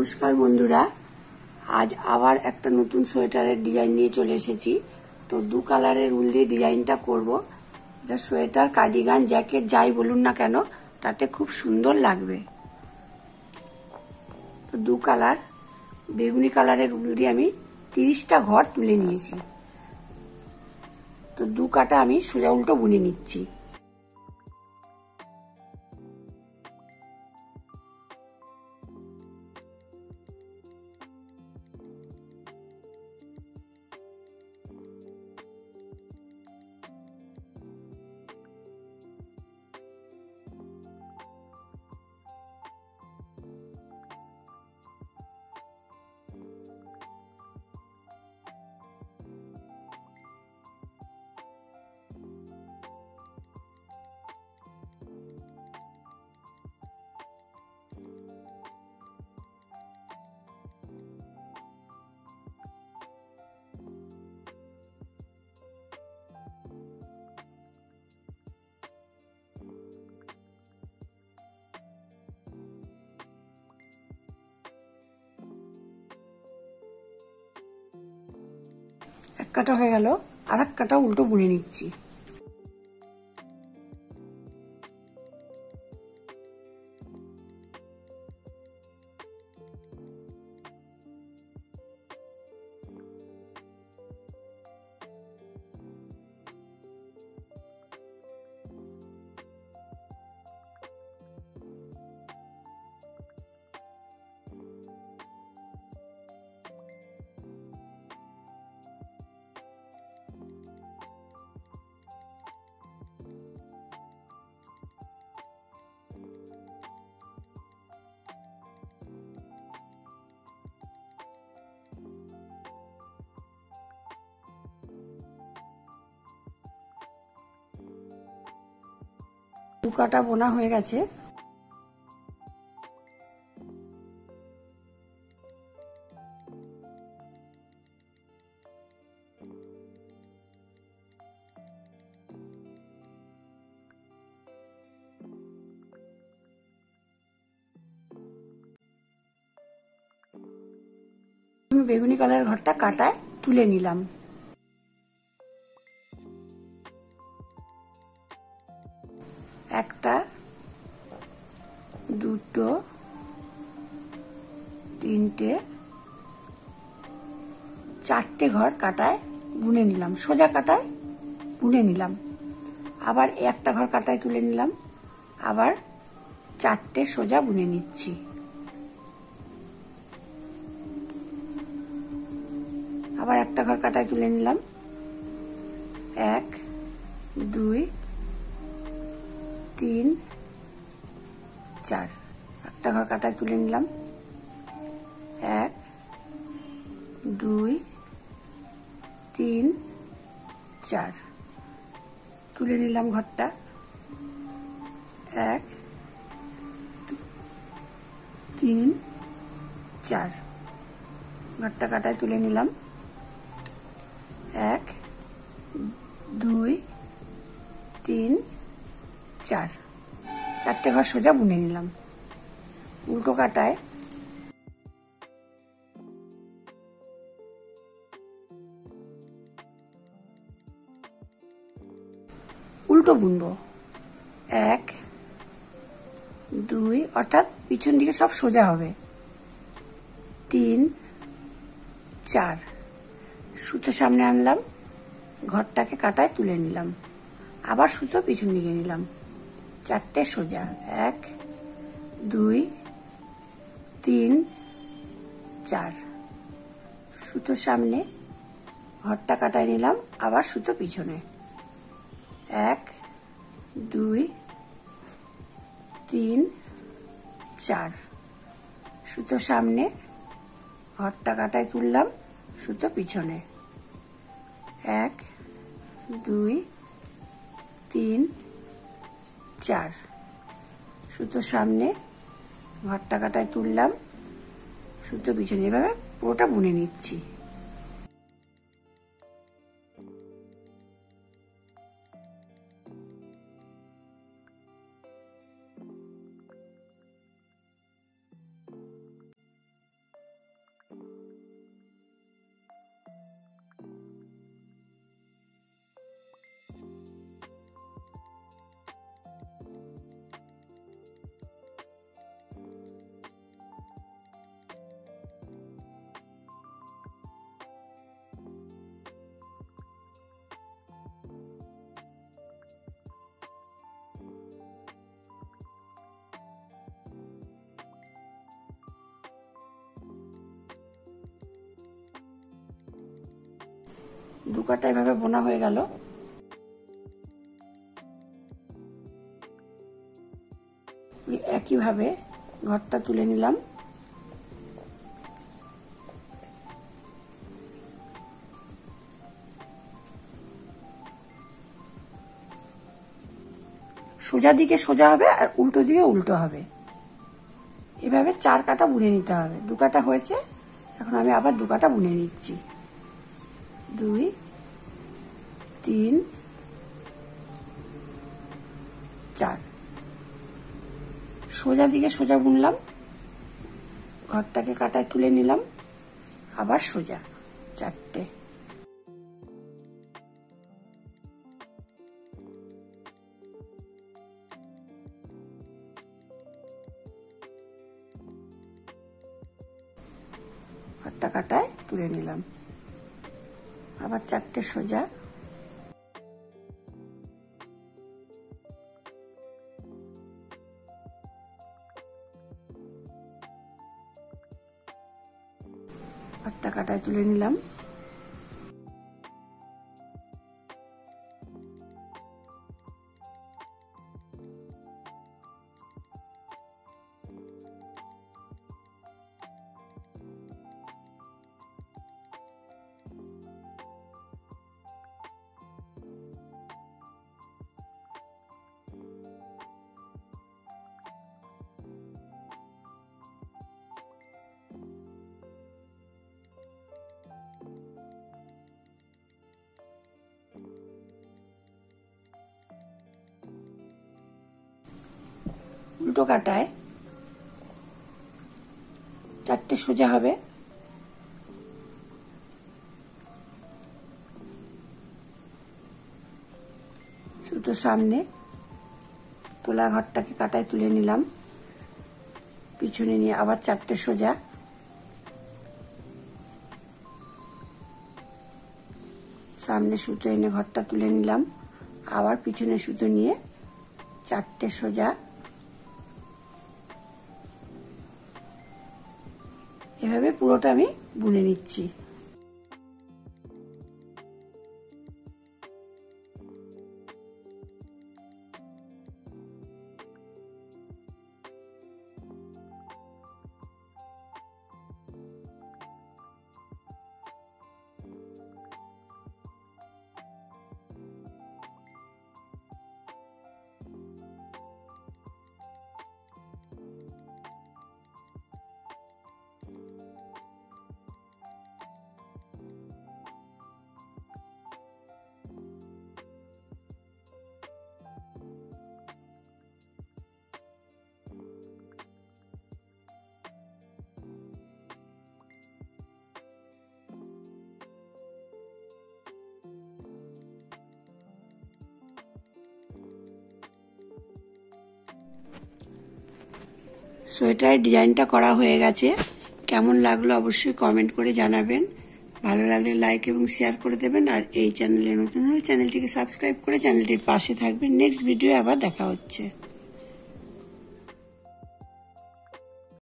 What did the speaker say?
নমস্কার বন্ধুরা, আজ আবার একটা নতুন সোয়েটারের ডিজাইন নিয়ে চলে এসেছি। তো দু কালারের উল দিয়ে ডিজাইনটা করব। এটা সোয়েটার, কার্ডিগান, জ্যাকেট যাই বলুন না কেন তাতে খুব সুন্দর লাগবে। তো দু কালার বেগুনি কালারের উল দিয়ে আমি 30টা ঘর তুলে নিয়েছি। তো দু কাটা আমি সোজা উল্টো বুনে নিচ্ছি। এক কাটা হয়ে গেল, আর এক কাটা উল্টো বুনে নিচ্ছি। দু কাটা বোনা হয়ে গেছে। আমি বেগুনি কালারের ঘরটা কাটায় তুলে নিলাম। একটা, দুটো, তিনটে, চারটে ঘর কাটায় বুনে নিলাম, সোজা কাটায় বুনে নিলাম। আবার একটা ঘর কাটায় তুলে নিলাম, আবার চারটে সোজা বুনে নিচ্ছি। আবার একটা ঘর কাটায় তুলে নিলাম, 1 2 3 4। একটা ঘর কাটায় তুলে নিলাম, 1 2 3 4। তুলে নিলাম ঘরটা, 1 3 4। ঘরটা কাটায় তুলে নিলাম, 1 2 3 4। চারটে ঘর সোজা বুনে নিলাম। উল্টো কাটায় উল্টো বুনবো, 1 2, অর্থাৎ পিছন দিকে সব সোজা হবে, 3 4। সুতো সামনে আনলাম, ঘরটাকে কাটায় তুলে নিলাম, আবার সুতো পিছন দিকে নিলাম, চারটে সোজা, 1 2 3 4। সুতো সামনে, ঘরটা কাটায় নিলাম, আবার সুতো পিছনে, 1 2 3 4। সুতো সামনে, ঘরটা কাটায় তুললাম, সুতো পিছনে, 1 2 3 4। সুতো সামনে, ঘরটা কাটায় তুললাম, সুতো পিছনে। এভাবে পুরোটা বুনে নিচ্ছি। দু কাটা এভাবে বোনা হয়ে গেল। একইভাবে ঘরটা তুলে নিলাম। সোজা দিকে সোজা হবে আর উল্টো দিকে উল্টো হবে। এভাবে 4 কাটা বুনে নিতে হবে। 2 কাটা হয়েছে, এখন আমি আবার 2 কাটা বুনে নিচ্ছি। 2 3 4 সোজা দিকে সোজা বুনলাম, ঘরটাকে কাটায় তুলে নিলাম, আবার সোজা 4টে। ঘরটা কাটায় তুলে নিলাম, আবার 4টে সোজা। ঘরটা কাটায় তুলে নিলাম, উল্টো কাটায় 4টে সোজা হবে। সুতো সামনে, তোলা ঘরটাকে কাটায় তুলে নিলাম, পিছনে নিয়ে আবার 4টে সোজা। সামনে সুতো এনে ঘরটা তুলে নিলাম, আবার পিছনে সুতো নিয়ে 4টে সোজা। এভাবে পুরোটা আমি বুনে নিচ্ছি। সোয়েটারের ডিজাইনটা করা হয়ে গেছে। কেমন লাগলো অবশ্যই কমেন্ট করে জানাবেন। ভালো লাগলে লাইক এবং শেয়ার করে দেবেন। আর এই চ্যানেলে নতুন হলে চ্যানেলটিকে সাবস্ক্রাইব করে চ্যানেলটির পাশে থাকবেন। নেক্সট ভিডিও আবার দেখা হচ্ছে।